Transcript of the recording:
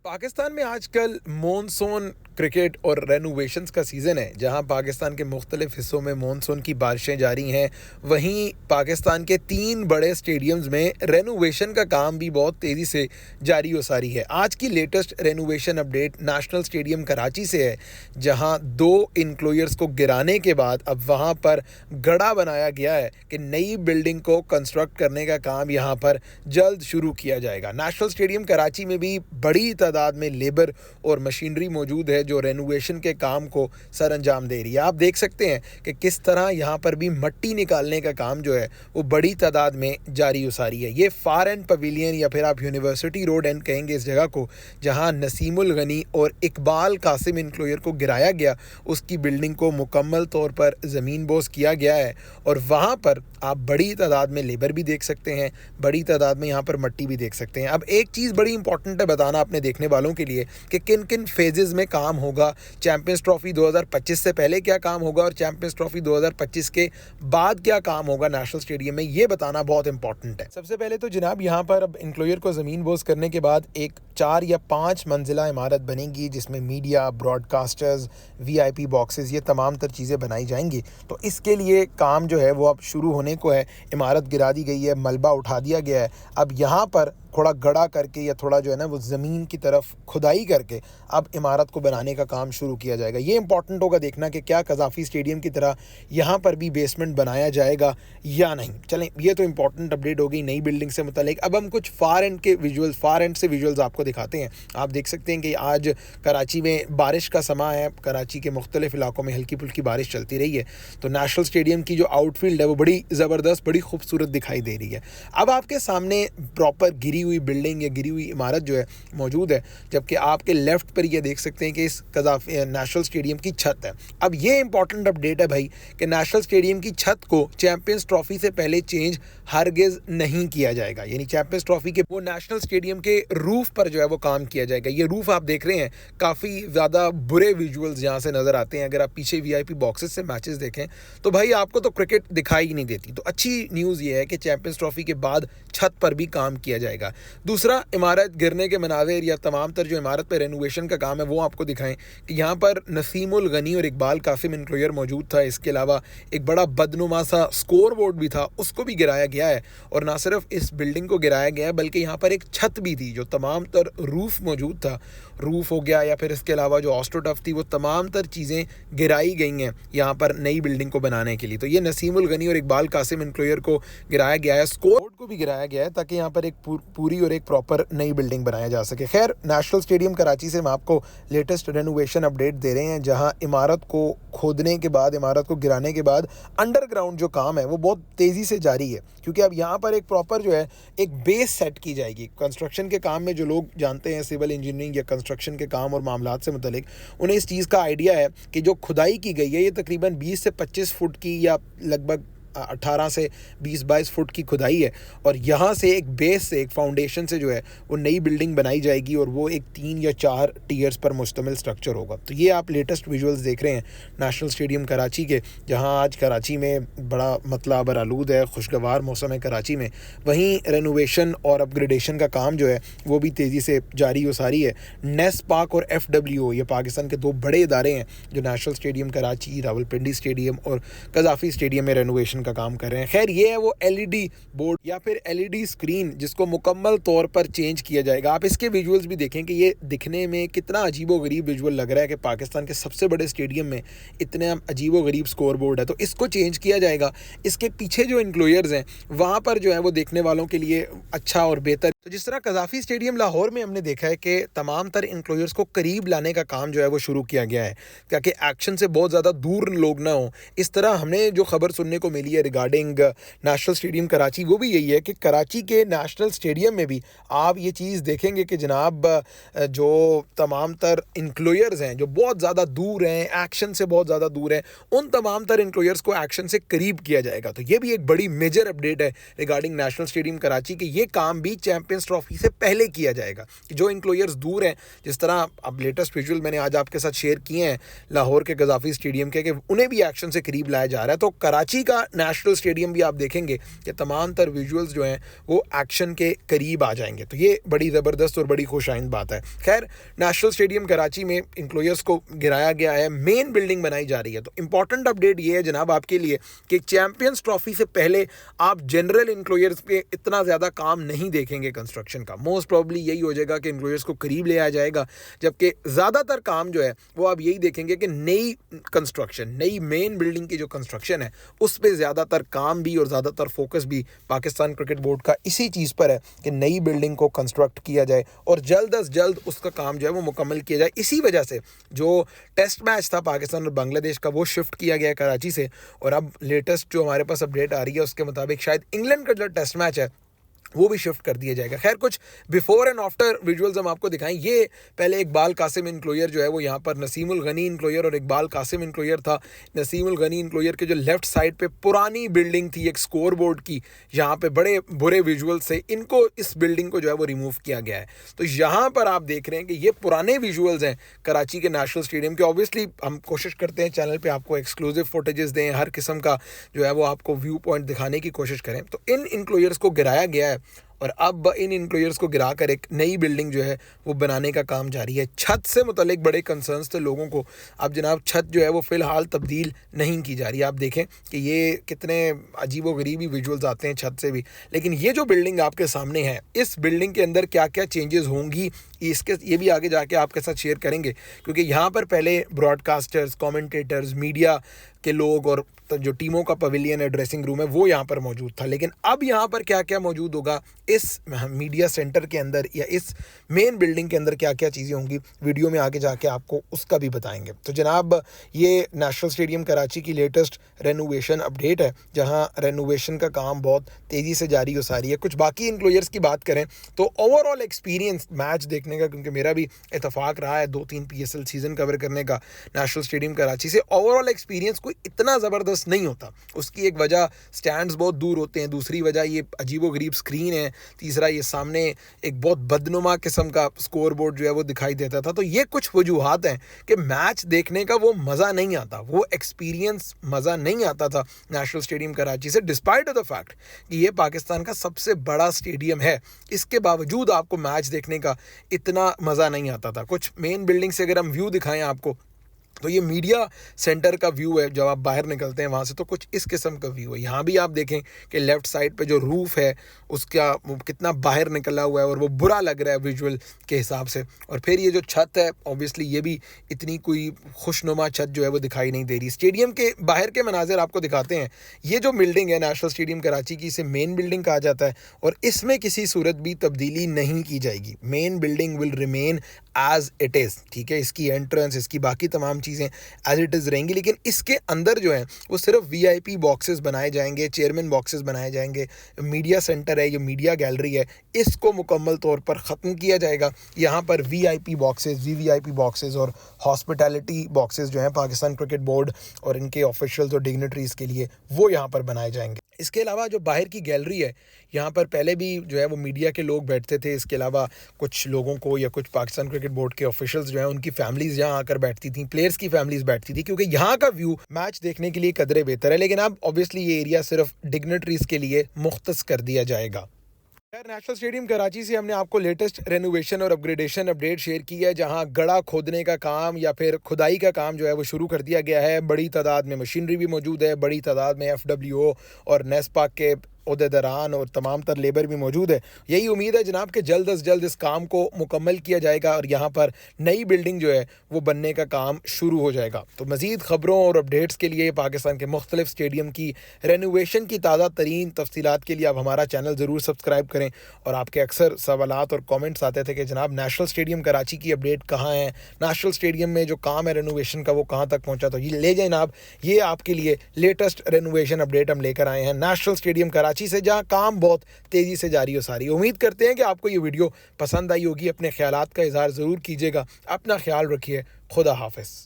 पाकिस्तान में आजकल monsoon cricket और रेनोवेशंस का सीज़न है, जहां पाकिस्तान के मुख्तलिफ हिस्सों में मॉनसून की बारिशें जारी हैं। वहीं पाकिस्तान के 3 बड़े स्टेडियम्स में रेनोवेशन का काम भी बहुत तेज़ी से जारी व सारी है। आज की latest renovation update national stadium Karachi से है, जहां 2 इंक्लोयर्स को गिराने के बाद अब वहां पर गड़ा बनाया गया है कि नई बिल्डिंग को कंस्ट्रक्ट करने का काम यहां पर जल्द शुरू किया जाएगा। नेशनल स्टेडियम कराची में भी बड़ी तादाद में लेबर और मशीनरी मौजूद है जो रेनोवेशन के काम को सर अंजाम दे रही है। आप देख सकते हैं कि किस तरह यहाँ पर भी मिट्टी निकालने का काम जो है वो बड़ी तादाद में जारी उसारी है। ये फार एंड पवेलियन या फिर आप यूनिवर्सिटी रोड एंड कहेंगे इस जगह को, जहाँ नसीमुल गनी और इकबाल कासिम इंक्लोयर को गिराया गया, उसकी बिल्डिंग को मुकम्मल तौर पर ज़मीन बोस किया गया है। और वहाँ पर आप बड़ी तादाद में लेबर भी देख सकते हैं, बड़ी तादाद में यहाँ पर मिट्टी भी देख सकते हैं। अब एक चीज़ बड़ी इंपॉर्टेंट है बताना अपने देखने वालों के लिए कि किन किन फेजेस में काम होगा। चैंपियंस ट्रॉफी 2025 से पहले क्या काम होगा और चैंपियंस ट्रॉफी 2025 के बाद क्या काम होगा नेशनल स्टेडियम में, ये बताना बहुत इंपॉर्टेंट है। सबसे पहले तो जनाब यहाँ पर अब इंक्लोयर को ज़मीन बोस करने के बाद एक 4 या 5 मंजिला इमारत बनेगी, जिसमें मीडिया, ब्रॉडकास्टर्स, VIP बॉक्सेस, ये तमाम तर चीज़ें बनाई जाएंगी। तो इसके लिए काम जो है वो अब शुरू होने को है। इमारत गिरा दी गई है, मलबा उठा दिया गया है। अब यहाँ पर थोड़ा गड़ा करके या थोड़ा जो है ना वो ज़मीन की तरफ खुदाई करके अब इमारत को बनाने का काम शुरू किया जाएगा। ये इंपॉर्टेंट होगा देखना कि क्या कज़ाफ़ी स्टेडियम की तरह यहाँ पर भी बेसमेंट बनाया जाएगा या नहीं। चलें, ये तो इंपॉर्टेंट अपडेट हो गई नई बिल्डिंग से मुतालिक। अब हम कुछ फार एंड से विजुअल्स आपको दिखाते हैं। आप देख सकते हैं कि आज कराची में बारिश का समा है। कराची के मुख्तलिफ इलाकों में हल्की फुल्की बारिश चलती रही है, तो नेशनल स्टेडियम की जो आउटफील्ड है वो बड़ी ज़बरदस्त, बड़ी खूबसूरत दिखाई दे रही है। अब आपके सामने प्रॉपर गिरी हुई बिल्डिंग या गिरी हुई इमारत जो है मौजूद है, जबकि आपके लेफ्ट पर ये देख सकते हैं कि इस नेशनल स्टेडियम की छत है। अब ये इंपॉर्टेंट अपडेट है भाई कि नेशनल स्टेडियम की छत को चैंपियंस ट्रॉफी से पहले चेंज हरगिज नहीं किया जाएगा। यानी चैंपियंस ट्रॉफी के वो नेशनल स्टेडियम के रूफ पर जो है वो काम किया जाएगा। ये रूफ आप देख रहे हैं, काफ़ी ज़्यादा बुरे विजुअल्स यहाँ से नज़र आते हैं। अगर आप पीछे VIP बॉक्सेस से मैचेस देखें तो भाई आपको तो क्रिकेट दिखाई ही नहीं देती। तो अच्छी न्यूज़ ये है कि चैंपियंस ट्रॉफी के बाद छत पर भी काम किया जाएगा। दूसरा, इमारत गिरने के मनाज़िर या तमाम तर जो इमारत पर रेनोवेशन का काम है वो आपको दिखाएं कि यहाँ पर नसीमुल गनी और इकबाल कासिम इंक्लोयर मौजूद था। इसके अलावा एक बड़ा बदनुमा सा स्कोर बोर्ड भी था, उसको भी गिराया गया है। और ना सिर्फ इस बिल्डिंग को गिराया गया है बल्कि यहाँ पर एक छत भी थी, जो तमाम तर रूफ मौजूद था, रूफ हो गया या फिर इसके अलावा जो ऑस्ट्रोटफ थी, वो तमाम तर चीज़ें गिराई गई हैं यहाँ पर नई बिल्डिंग को बनाने के लिए। तो ये नसीमुल गनी और इकबाल कासिम इंक्लोयर को गिराया गया है, स्कोर बोर्ड को भी गिराया गया है, ताकि यहाँ पर एक पूरी और एक प्रॉपर नई बिल्डिंग बनाया जा सके। खैर, नेशनल स्टेडियम कराची से हम आपको लेटेस्ट रेनोवेशन अपडेट दे रहे हैं, जहां इमारत को खोदने के बाद, इमारत को गिराने के बाद अंडरग्राउंड जो काम है वो बहुत तेज़ी से जारी है, क्योंकि अब यहाँ पर एक प्रॉपर जो है एक बेस सेट की जाएगी। कंस्ट्रक्शन के काम में जो लोग जानते हैं सिविल इंजीनियरिंग या कंस्ट्रक्शन के काम और मामलात से मुतलिक, उन्हें इस चीज़ का आइडिया है कि जो खुदाई की गई है ये तकरीबन 20 से 25 फुट की या लगभग 18 से 20-22 फुट की खुदाई है। और यहाँ से एक बेस से, एक फाउंडेशन से जो है वो नई बिल्डिंग बनाई जाएगी और वो एक 3 या 4 टियर्स पर मुश्तमिल स्ट्रक्चर होगा। तो ये आप लेटेस्ट विजुअल्स देख रहे हैं नेशनल स्टेडियम कराची के, जहाँ आज कराची में बड़ा मतला बरालूद है, खुशगवार मौसम है कराची में। वहीं रेनोवेशन और अपग्रेडेशन का काम जो है वो भी तेज़ी से जारी व सारी है। नेस्पाक और FWO, ये पाकिस्तान के 2 बड़े इदारे हैं जो national stadium Karachi, Rawalpindi stadium और कज़ाफ़ी स्टेडियम में रेनोवेशन का काम कर रहे हैं। खैर, ये है वो LED बोर्ड या फिर LED स्क्रीन जिसको मुकम्मल तौर पर चेंज किया जाएगा। आप इसके विजुअल्स भी देखें कि ये दिखने में कितना अजीबोगरीब विजुअल लग रहा है कि पाकिस्तान के सबसे बड़े स्टेडियम में इतने अजीबोगरीब स्कोर बोर्ड है। तो इसको चेंज किया जाएगा। इसके पीछे जो इंक्लोयर्स हैं वहाँ पर जो है वो देखने वालों के लिए अच्छा और बेहतर। तो जिस तरह कज़ाफ़ी स्टेडियम लाहौर में हमने देखा है कि तमाम तर इंक्लोयर्स को करीब लाने का काम जो है वो शुरू किया गया है, ताकि एक्शन से बहुत ज़्यादा दूर लोग ना हों। इस तरह हमने जो खबर सुनने को मिली है रिगार्डिंग नेशनल स्टेडियम कराची, वो भी यही है कि कराची के नेशनल स्टेडियम में भी आप ये चीज़ देखेंगे कि जनाब जो तमाम तर इंक्लोयर्स हैं जो बहुत ज़्यादा दूर हैं, एक्शन से बहुत ज़्यादा दूर हैं, उन तमाम तर इंक्लोयर्स को एक्शन से करीब किया जाएगा। तो ये भी एक बड़ी मेजर अपडेट है रिगार्डिंग नेशनल स्टेडियम कराची कि ये काम भी चैंपियंस ट्रॉफी से पहले किया जाएगा। जो इंक्लोयर्स दूर हैं, जिस तरह अब लेटेस्ट विजुअल मैंने आज आपके साथ शेयर किए हैं लाहौर के कज़ाफ़ी स्टेडियम के, कि उन्हें भी एक्शन से करीब लाया जा रहा है। तो कराची का नेशनल स्टेडियम भी आप देखेंगे कि तमाम तर विजुअल्स जो हैं वो एक्शन के करीब आ जाएंगे। तो ये बड़ी ज़बरदस्त और बड़ी खुशाइंद बात है। खैर, नेशनल स्टेडियम कराची में इंक्लोयर्स को गिराया गया है, मेन बिल्डिंग बनाई जा रही है। तो इंपॉर्टेंट अपडेट ये है जनाब आपके लिए कि चैंपियंस ट्रॉफी से पहले आप जनरल इंक्लोयर्स पे इतना ज़्यादा काम नहीं देखेंगे कंस्ट्रक्शन का। मोस्ट प्रॉब्ली यही हो जाएगा कि इंक्लोयर्स को करीब ले आया जाएगा, जबकि ज़्यादातर काम जो है वो आप यही देखेंगे कि नई कंस्ट्रक्शन, नई मेन बिल्डिंग की जो कंस्ट्रक्शन है उस पर ज़्यादातर काम भी और ज़्यादातर फोकस भी पाकिस्तान क्रिकेट बोर्ड का इसी चीज़ पर है कि नई बिल्डिंग को कंस्ट्रक्ट किया जाए और जल्द अज जल्द उसका काम जो है वो मुकम्मल किया जाए। इसी वजह से जो टेस्ट मैच था पाकिस्तान और बांग्लादेश का वो शिफ्ट किया गया कराची से, और अब लेटेस्ट जो हमारे पास अपडेट आ रही है उसके मुताबिक शायद इंग्लैंड का जो टेस्ट मैच है वो भी शिफ्ट कर दिया जाएगा। खैर, कुछ बिफोर एंड आफ्टर विजुअल्स हम आपको दिखाएं। ये पहले इकबाल कासिम इंक्लोयर जो है वो यहाँ पर नसीमुल गनी इंक्लोयर और इकबाल कासिम इंक्लोयर था। नसीमुल गनी इंक्लोयर के जो लेफ्ट साइड पे पुरानी बिल्डिंग थी एक स्कोर बोर्ड की, यहाँ पे बड़े बुरे विजुअल्स से इनको, इस बिल्डिंग को जो है वो रिमूव किया गया है। तो यहाँ पर आप देख रहे हैं कि ये पुराने विजुअल्स हैं कराची के नेशनल स्टेडियम के। ऑब्वियसली हम कोशिश करते हैं चैनल पर आपको एक्सक्लूसिव फुटेजेस दें, हर किस्म का जो है वो आपको व्यू पॉइंट दिखाने की कोशिश करें। तो इन इंक्लोयर्स को गिराया गया है और अब इन इंक्लोयर्स को गिराकर एक नई बिल्डिंग जो है वो बनाने का काम जारी है। छत से मुतल्लिक बड़े कंसर्न्स थे लोगों को। अब जनाब छत जो है वो फ़िलहाल तब्दील नहीं की जा रही है। आप देखें कि ये कितने अजीब व गरीब ही विजुअल्स आते हैं छत से भी। लेकिन ये जो बिल्डिंग आपके सामने है, इस बिल्डिंग के अंदर क्या क्या चेंजेस होंगी ये भी आगे जाके आपके साथ शेयर करेंगे, क्योंकि यहाँ पर पहले ब्रॉडकास्टर्स, कमेंटेटर्स, मीडिया के लोग और जो टीमों का पवेलियन है, ड्रेसिंग रूम है, वो यहाँ पर मौजूद था। लेकिन अब यहाँ पर क्या क्या मौजूद होगा इस मीडिया सेंटर के अंदर या इस मेन बिल्डिंग के अंदर, क्या क्या चीज़ें होंगी, वीडियो में आगे जाके आपको उसका भी बताएंगे। तो जनाब ये नेशनल स्टेडियम कराची की लेटेस्ट रेनोवेशन अपडेट है, जहाँ रेनोवेशन का काम बहुत तेज़ी से जारी हो सारी है। कुछ बाकी इंक्लोयर्स की बात करें तो ओवरऑल एक्सपीरियंस मैच देखने का, क्योंकि मेरा भी इत्तेफाक रहा है 2-3 PSL सीज़न कवर करने का नेशनल स्टेडियम कराची से, ओवरऑल एक्सपीरियंस कोई इतना ज़बरदस्त नहीं होता। उसकी एक वजह स्टैंड्स बहुत दूर होते हैं, दूसरी वजह ये अजीबोगरीब स्क्रीन है, तीसरा ये सामने एक बहुत बदनुमा किस्म का स्कोर बोर्ड जो है वो दिखाई देता था। तो ये कुछ वजूहात हैं कि मैच देखने का वो मज़ा नहीं आता, वो एक्सपीरियंस मज़ा नहीं आता था नेशनल स्टेडियम कराची से, डिस्पाइट ऑफ द फैक्ट कि ये पाकिस्तान का सबसे बड़ा स्टेडियम है। इसके बावजूद आपको मैच देखने का इतना मज़ा नहीं आता था। कुछ मेन बिल्डिंग से अगर हम व्यू दिखाएं आपको, तो ये मीडिया सेंटर का व्यू है। जब आप बाहर निकलते हैं वहाँ से तो कुछ इस किस्म का व्यू है। यहाँ भी आप देखें कि लेफ़्ट साइड पे जो रूफ़ है उसका वो कितना बाहर निकला हुआ है और वो बुरा लग रहा है विजुअल के हिसाब से। और फिर ये जो छत है, ऑब्वियसली ये भी इतनी कोई खुशनुमा छत जो है वो दिखाई नहीं दे रही। स्टेडियम के बाहर के मनाजिर आपको दिखाते हैं। ये जो बिल्डिंग है नेशनल स्टेडियम कराची की, इसे मेन बिल्डिंग कहा जाता है और इसमें किसी सूरत भी तब्दीली नहीं की जाएगी। Main building will remain as it is, ठीक है। इसकी एंट्रेंस, इसकी बाकी तमाम चीज़ें एज इट इज़ रहेंगी, लेकिन इसके अंदर जो है वो सिर्फ VIP बॉक्सेस बनाए जाएंगे, चेयरमैन बॉक्सेस बनाए जाएंगे। मीडिया सेंटर है, ये मीडिया गैलरी है, इसको मुकम्मल तौर पर ख़त्म किया जाएगा। यहाँ पर VIP बॉक्सेस, VVIP बॉक्सेस और हॉस्पिटैलिटी बॉक्सेस जो हैं पाकिस्तान क्रिकेट बोर्ड और इनके ऑफिशियल्स और डिग्नेटरीज़ के लिए, वो यहाँ पर बनाए जाएंगे। इसके अलावा जो बाहर की गैलरी है, यहाँ पर पहले भी जो है वो मीडिया के लोग बैठते थे। इसके अलावा कुछ लोगों को या कुछ पाकिस्तान क्रिकेट बोर्ड के ऑफिशियल्स जो हैं उनकी फैमिलीज़ यहाँ आकर बैठती थी, प्लेयर्स की फैमिलीज़ बैठती थी, क्योंकि यहाँ का व्यू मैच देखने के लिए कदरे बेहतर है। लेकिन अब ऑब्वियसली ये एरिया सिर्फ डिग्नेटरीज़ के लिए मुख्तस कर दिया जाएगा। नेशनल स्टेडियम कराची से हमने आपको लेटेस्ट रेनोवेशन और अपग्रेडेशन अपडेट शेयर की है, जहां गड़ा खोदने का काम या फिर खुदाई का काम जो है वो शुरू कर दिया गया है। बड़ी तादाद में मशीनरी भी मौजूद है, बड़ी तादाद में FWO और नेस्पाक के ओहदेदारान और तमाम तर लेबर भी मौजूद है। यही उम्मीद है जनाब कि जल्द अज जल्द इस काम को मुकम्मल किया जाएगा और यहाँ पर नई बिल्डिंग जो है वो बनने का काम शुरू हो जाएगा। तो मज़ीद ख़बरों और अपडेट्स के लिए पाकिस्तान के मुख्तलिफ स्टेडियम की रेनोवेशन की ताज़ा तरीन तफसीलात के लिए आप हमारा चैनल ज़रूर सब्सक्राइब करें। और आपके अक्सर सवालात और कॉमेंट्स आते थे कि जनाब नेशनल स्टेडियम कराची की अपडेट कहाँ है, नेशनल स्टेडियम में जो काम है रेनोवेशन का वो कहाँ तक पहुँचा। तो ये ले जाए जनाब, ये आपके लिए लेटेस्ट रेनोवेशन अपडेट हम लेकर आए हैं नेशनल स्टेडियम कराची से, जहां काम बहुत तेजी से जारी हो सारी। उम्मीद करते हैं कि आपको ये वीडियो पसंद आई होगी। अपने ख्यालात का इजहार ज़रूर कीजिएगा। अपना ख्याल रखिए। खुदा हाफिज़।